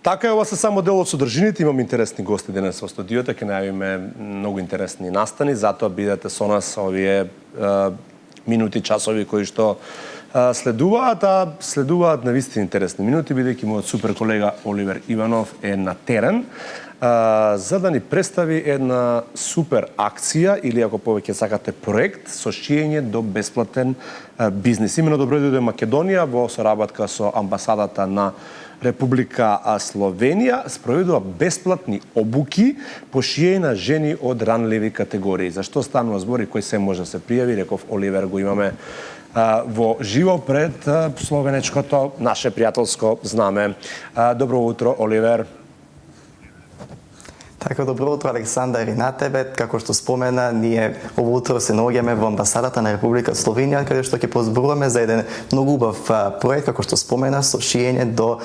Така е, ова се само дел од содржините. Имам интересни гости денес во студиото, ќе најавиме многу интересни настани, затоа бидете со нас овие минути, часови кои што следуваат навистина интересни минути, бидејќи мојот супер колега Оливер Иванов е на терен за да ни представи една супер акција или ако повеќе сакате проект со шиење до бесплатен бизнис. Имено добро дојде Македонија во соработка со амбасадата на Република Словенија спроведува бесплатни обуки по шиење на жени од ранливи категории. Зашто станува збор и кој се може да се пријави? Реков Оливер, го имаме во живо пред словенечкото наше пријателско знаме. Добро утро, Оливер. Така, добро утро, Александар, и на тебе. Како што спомена, ние ово утро се наоѓаме во амбасадата на Република Словенија, каде што ќе позборуваме за еден многу убав проект, како што спомена, со шиење до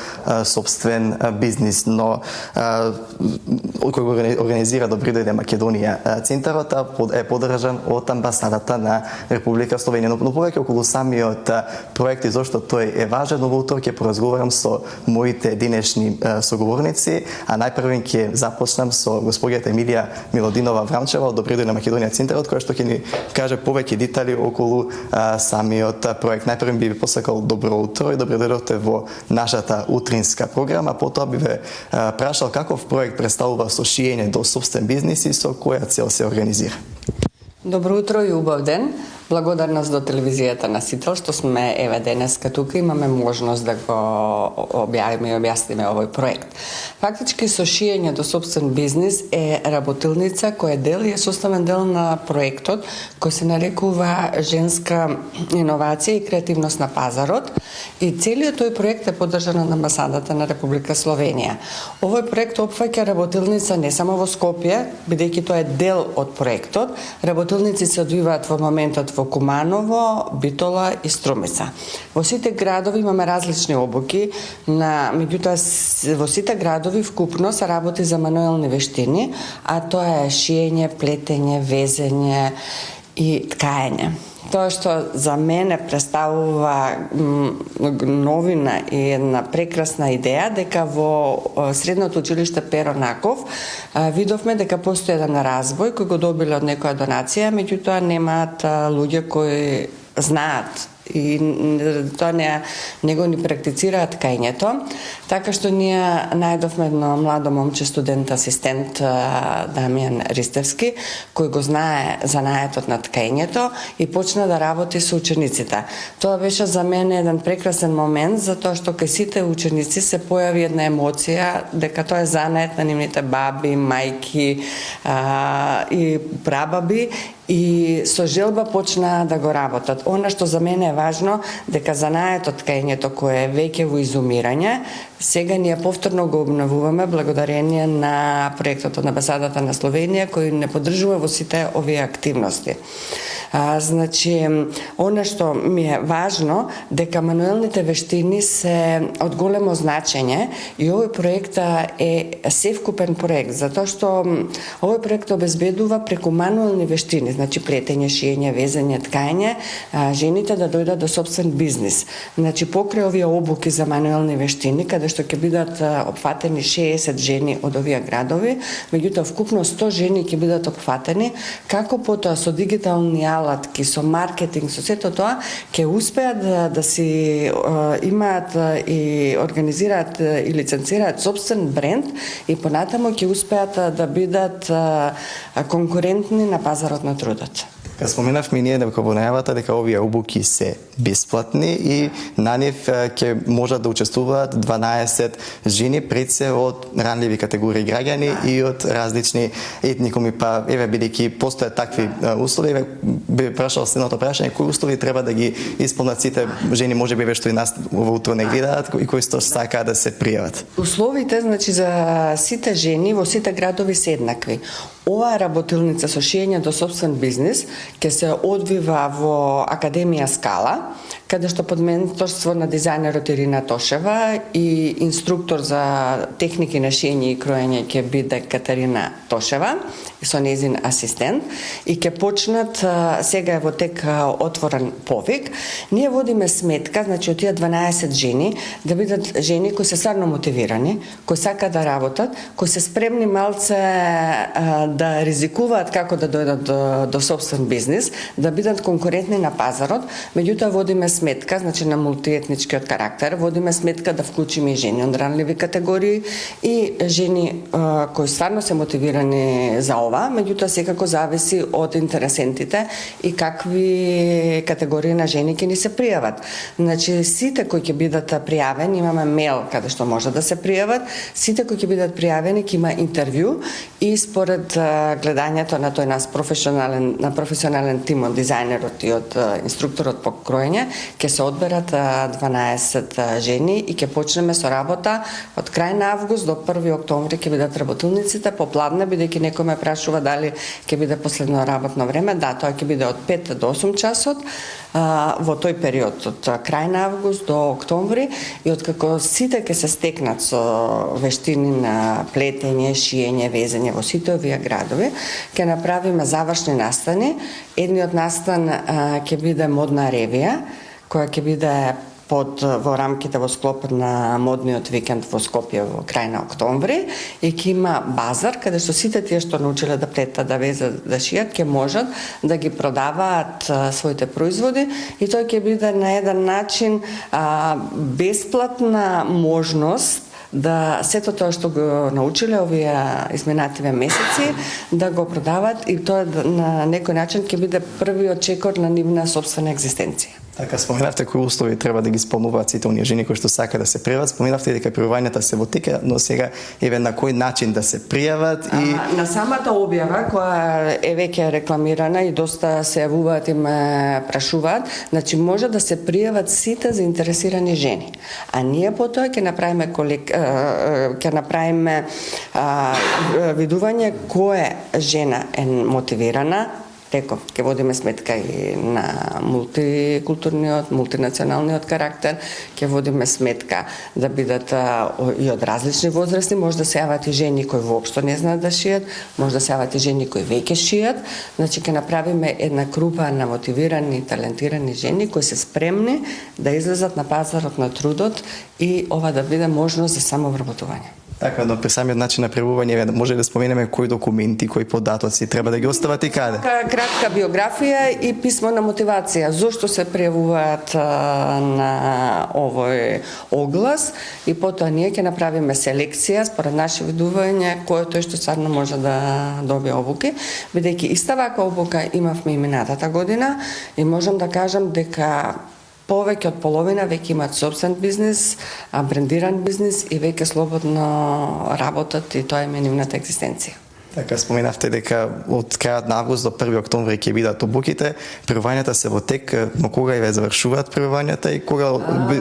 собствен бизнис, но кој го организира Добри дојде Македонија центарот е поддржан од амбасадата на Република Словенија. Но повеќе околу самиот проект и зошто тој е важен, ово утро ќе поразговарам со моите денешни соговорници, а најпрвен ќе започнам со госпоѓата Емилија Милодинова Врамчева од Добри дојде Македонија центарот, која што ќе ни каже повеќе детали околу самиот проект. Најпрвен би ви посакал добро утро и добро дојдовте во нашата утринска програма. Потоа би ве прашал каков проект представува со шиење до собствен бизнис и со која цел се организира. Добро утро и убав ден. Благодарност до телевизијата на Сител што сме еве денеска тука, имаме можност да го објавиме и објасниме овој проект. Фактички со шиење до собствен бизнис е работилница која е дел и е составен дел на проектот кој се нарекува Женска иновација и креативност на пазарот и целиот тој проект е поддржан од амбасадата на Република Словенија. Овој проект опфаќа работилница не само во Скопје, бидејќи тоа е дел од проектот. Работилници се одвиваат во моментот во Куманово, Битола и Струмица. Во сите градови имаме различни обуки, меѓутоа во сите градови вкупно се работи за мануелни вештини, а тоа е шиење, плетење, везење и ткаење. Тоа што за мене представува новина и една прекрасна идеја, дека во Средното училиште Перо Наков видовме дека постои еден разбој кој го добиле од некоја донација, меѓутоа немаат луѓе кои знаат и тоа не го ни практицираат ткањето, така што ние најдовме едно младо момче, студент асистент Дамјан Ристевски, кој го знае занаетот на ткањето и почна да работи со учениците. Тоа беше за мене еден прекрасен момент, затоа што кај сите ученици се појави една емоција дека тоа е занает на нивните баби, мајки и прабаби, и со желба почнаа да го работат. Она што за мене е важно, дека занаетот ткањето кое е веќе во изумирање, сега ние повторно го обновуваме благодарение на проектот од амбасадата на Словенија кој не поддржува во сите овие активности. Значи, она што ми е важно, дека мануелните вештини се од големо значење и овој проект е севкупен проект, затоа што овој проект обезбедува преку мануелни вештини, значи плетење, шиење, везење, ткање, жените да дојдат до собствен бизнис. Значи, покрај овие обуки за мануелни вештини, каде што ќе бидат опфатени 60 жени од овие градови, меѓутоа вкупно 100 жени ќе бидат опфатени, како потоа со дигитални алатки, со маркетинг, со сето тоа, ќе успеат да си имаат и организираат и лиценцираат собствен бренд и понатаму ќе успеат да бидат конкурентни на пазарот на трудот. Кога споменавме ние дека во најавата дека овие обуки се бесплатни и на нив ќе можат да учествуваат 12 жени пред се од ранливи категории граѓани и од различни етникуми, па еве бидејќи постојат такви услови, би прашал следното прашање, кои услови треба да ги исполнат сите жени, можеби еве што и нас во утро не гледаат и кои што сакаат да се пријават? Условите, значи за сите жени во сите градови се еднакви. Оваа работилница со шиење до собствен бизнис ќе се одвива во Академија Скала, каде што под менторство на дизајнерот Ирина Тошева и инструктор за техники на шиење и кроење ќе биде Катерина Тошева со нејзин асистент и ќе почнат, сега е во тек отворен повик. Ние водиме сметка, значи од тие 12 жени да бидат жени кои се стварно мотивирани, кои сакаат да работат, кои се спремни малце да ризикуваат како да дојдат до собствен бизнис, да бидат конкурентни на пазарот, меѓутоа водиме сметка, значи на мултиетничкиот карактер, водиме сметка да вклучиме и жени од ранливи категории и жени кои стварно се мотивирани за ова, меѓутоа секако зависи од интересентите и какви категории на жени ќе ни се пријават. Значи сите кои ќе бидат пријавени, имаме мейл каде што може да се пријават, сите кои ќе бидат пријавени ќе има интервју и според гледањето на тој нас професионален тим од дизајнерот и од инструкторот по кроење, ќе се одберат 12 жени и ќе почнеме со работа од крај на август до 1 октомври ќе бидат работилниците попладне, бидејќи некој ме прашува дали ќе биде последно работно време. Да, тоа ќе биде од 5 до 8 часот во тој период од крај на август до октомври и откако сите ќе се стекнат со вештини на плетење, шиење, везење во сите овие градови, ќе направиме завршни настани. Едниот настан ќе биде модна ревија, која ќе биде во рамките во склоп на модниот викенд во Скопје во крај на октомври и ќе има базар каде што сите тие што научиле да плетат, да везат, да шијат, ќе можат да ги продаваат своите производи и тој ќе биде на еден начин бесплатна можност да сето тоа што го научиле овие изминативе месеци да го продават и тоа на некој начин ќе биде првиот чекор на нивна собствена екзистенција. Така, споменавте кои услови треба да ги исполнуваат сите оние жени кои што сака да се пријават. Споменавте дека пријавањата се во тека, но сега еве на кој начин да се пријават и на самата објава која е веќе рекламирана и доста се јавуваат и ме прашуваат, значи може да се пријават сите заинтересирани жени. А ние потоа ќе направиме видување која жена е мотивирана. Реков, ќе водиме сметка и на мултикултурниот, мултинационалниот карактер, ќе водиме сметка да бидат и од различни возрасти, може да се јават и жени кои воопшто не знаат да шијат, може да се јават и жени кои веќе шијат, значи ќе направиме една група на мотивирани и талентирани жени кои се спремни да излезат на пазарот на трудот и ова да биде можност за самовработување. Така, но при самиот начин на пријавување може да споменеме кои документи, кои податоци треба да ги остават и каде? Кратка биографија и писмо на мотивација. Зошто се пријавуваат на овој оглас и потоа ние ќе направиме селекција според наши видувања кој е тој што стварно може да добие обуки, бидејќи иста ваква обука имавме и минатата година и можам да кажам дека повеќе од половина веќе имаат собствен бизнис, брендиран бизнис и веќе слободно работат и тоа е нивната екзистенција. Така, споменавте дека од крајот на август до 1 октомври ќе бидат обуките. Пријавањата се во тек, но кога ја завршуваат пријавањата и кога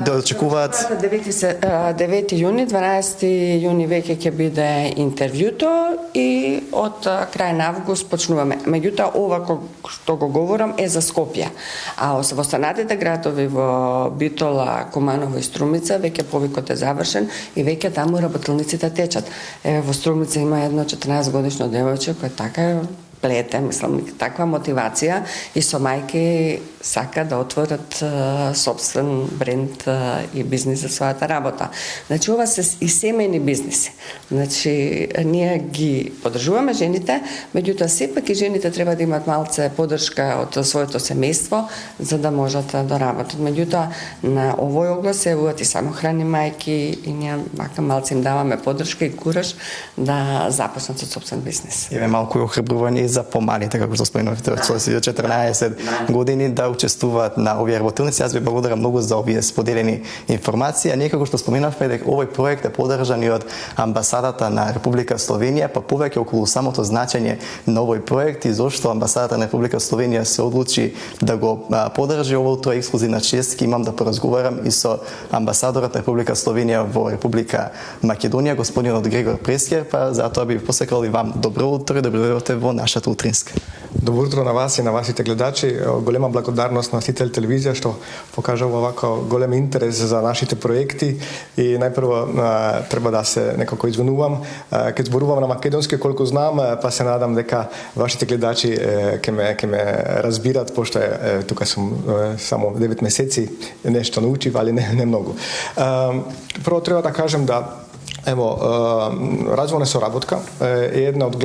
да очекуваат? 9 јуни, 12 јуни веќе ќе биде интервјуто и од крај на август почнуваме. Меѓутоа, ова што го говорам е за Скопје. А во останатите градови во Битола, Куманово и Струмица веќе повикот е завршен и веќе таму работилниците течат. Во Струмица има едно 14 годишно девојче кој така плете, мислам, таква мотивација и со мајки сака да отворат собствен бренд и бизнис за својата работа. Значи, ова се и семејни бизниси. Значи, ние ги поддржуваме жените, меѓутоа сепак и жените треба да имат малце поддршка од своето семејство за да можат да работат. Меѓутоа, на овој оглас се јавуваат и самохрани мајки и ние мака малце им даваме поддршка и кураж да започнат со собствен бизнис. Еве малку охрабрување за помалите, како што споменавте, од 14 години да учествуваат на овие работилници. Јас ви благодарам многу за овие споделени информации. А ние како што споменавме дека овој проект е поддржан и од амбасадата на Република Словенија, па повеќе околу самото значење на овој проект и зошто амбасадата на Република Словенија се одлучи да го поддржи овој ексклузивна чест, имам да поразговарам и со амбасадорот на Република Словенија во Република Македонија, господинот Грегор Прескер, па затоа би посакал и вам добро утро и добро дојдовте во нашата утринска. Dobro jutro na vas i na vasite gledači. Golema blagodarnost na Sitelj televizija što pokaže ovako golem interes za našite projekti i najprvo treba da se nekako izvenuvam. Kad zboruvam na makedonske koliko znam, pa se nadam deka vašite gledači ke me razbirat, pošto je tukaj sam samo 9 meseci nešto naučiv, ali ne mnogo. Prvo treba da kažem da evo, razvojna sorabotka je jedna od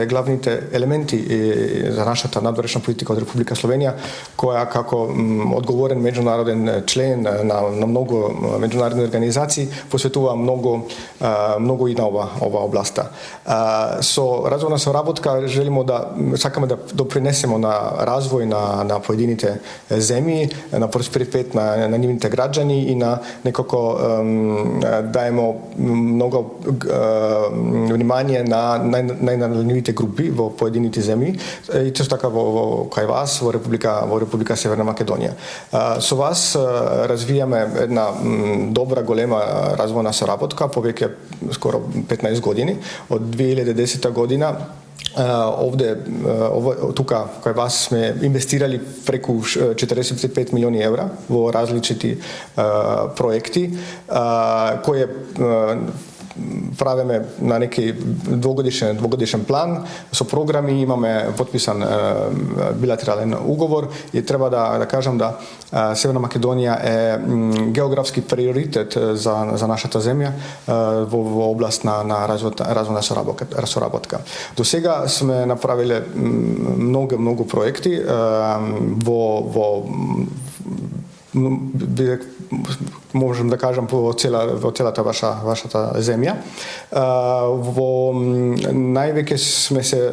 glavните elementi za našата nadворешна politika od Republika Slovenija, koja kako odgovoren međunaroden člen na mnogo međunarodnih organizacij posvetuje mnogo i na ova oblasta. Razvojna sorabotka želimo sakamo da doprinesemo na razvoj na pojedinite zemlji, na prosperitet na njivite građani i na nekako dajemo mnogo vнимание na najranjivite grupi v pojediniti zemlji i to tako kaj vas v Republika Severna Makedonija. So vas razvijame jedna dobra golema razvojna sorabotka po veke skoro 15 godini, od 2010. godina. Ovdje, tukaj kaj vas sme investirali preko 45 milijoni evra v različiti projekti, koje pravime na neki dvogodišnji plan, so programi, imame potpisan bilateralen ugovor i treba da kažem da Severna Makedonija je geografski prioritet za našата zemlja v oblast na razvojna sorabotka. Do sega sme napravili mnogo projekti možem da kažem po cela ta vaša ta zemlja. Najveke sme se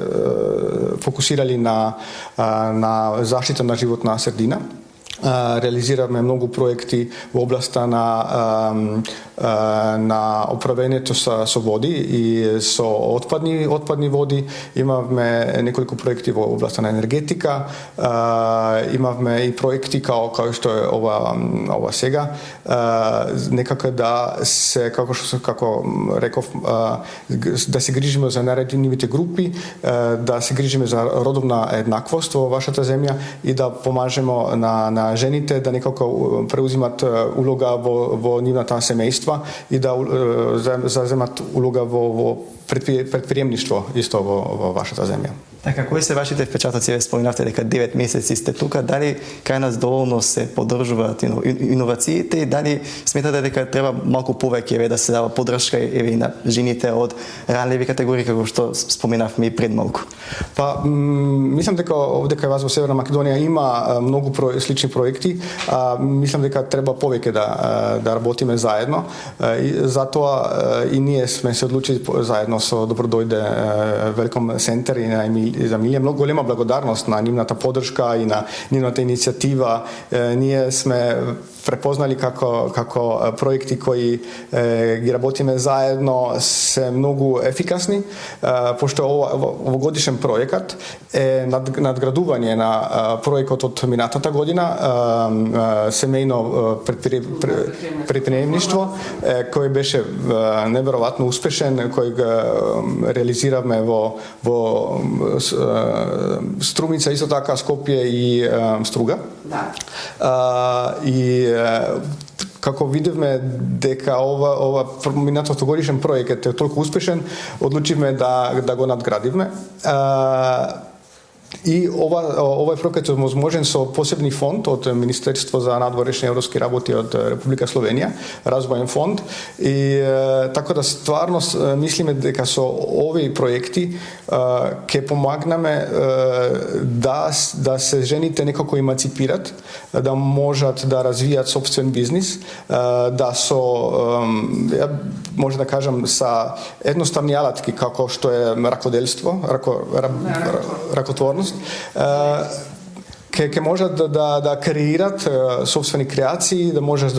fokusirali na zaštitu na životna sredina. Realiziramo mnogo projekti v oblasti na upravljanje so vodi i so otpadni vodi. Imamo nekoliko projekti v oblasti na energetika, imamo i projekti kao što je ova sega, nekako da se, kako rekao, da se grižimo za najranjivite grupi, da se grižimo za rodovna jednakost v vašata zemlja i da pomažemo na ženite, da nekako preuzimat uloga v njivnata semejstva i da zazemat uloga v предприемниštvo isto v vašата zemlja. Така, кои се вашите впечатоци? Вие споменавте дека 9 месеци сте тука. Дали кај нас доволно се поддржуваат иновациите и дали сметате дека треба малку повеќе да се дава поддршка и на жените од ранливи категории, како што споменавме и пред малку? Па, мислам дека овде кај вас во Северна Македонија има многу слични проекти. Мислам дека треба повеќе да работиме заедно. И затоа и ние сме се одлучили заедно со Добродојде Велком Центар и на за Емилија. Много голема благодарност на нивната поддршка и на нивната иницијатива. Ние сме prepoznali kako projekti koji ги работиме заедно се многу ефикасни, пошто овогодишен проекат е надградување на проекот од минатата година, семејно предприемништво, кој беше неверојатно успешен, кој го реализиравме во Струмица, исто така Скопје и Струга. И како видевме дека ова минатогодишен проект е толку успешен, одлучивме да го надградивме. И овој проект е возможен со посебни фонд од Министерство за надворешни европски работи од Република Словенија, развоен фонд. И така да стварно мислиме дека со овие проекти ќе помагнеме да се жените некако еманципират, да можат да развијат собствен бизнис, да може да кажам са едноставни алатки како што е ракоделство, ракотворност, ќе можат да креират собствени креации, да можат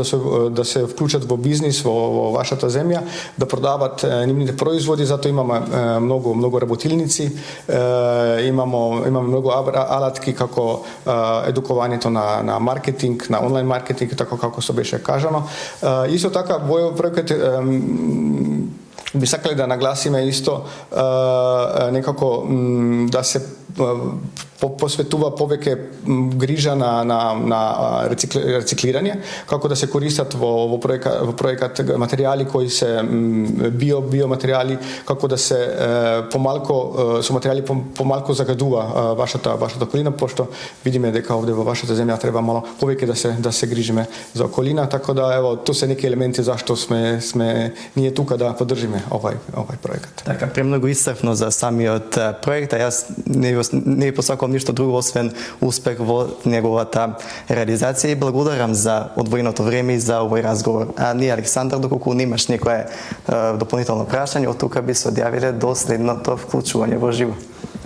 да се вклучат во бизнис во вашата земја, да продават нивните производи, затоа имаме многу работилници, имаме многу алатки како едукувањето на маркетинг, на онлайн маркетинг, така како се беше кажано. Исто така во проект би сакале да нагласиме исто некако да се posvetува повеќе грижа на рециклирање, како да се користат во проекат материјали кои се биоматеријали, како да се со материјали помалку загадува вашата околина, пошто видиме дека овде во вашата земја треба мало повеќе да се грижиме за околина, така да ево тоа се неки елементи зашто сме ние тука да поддржиме овај проекат. Така, премногу исцрпно за самиот проект, а јас не посакувам ништо друго освен успех во неговата реализација и благодарам за одвоеното време и за овој разговор. А ние, Александар, доколку немаш некое дополнително прашање, од тука би се одјавиле до следното вклучување во живо.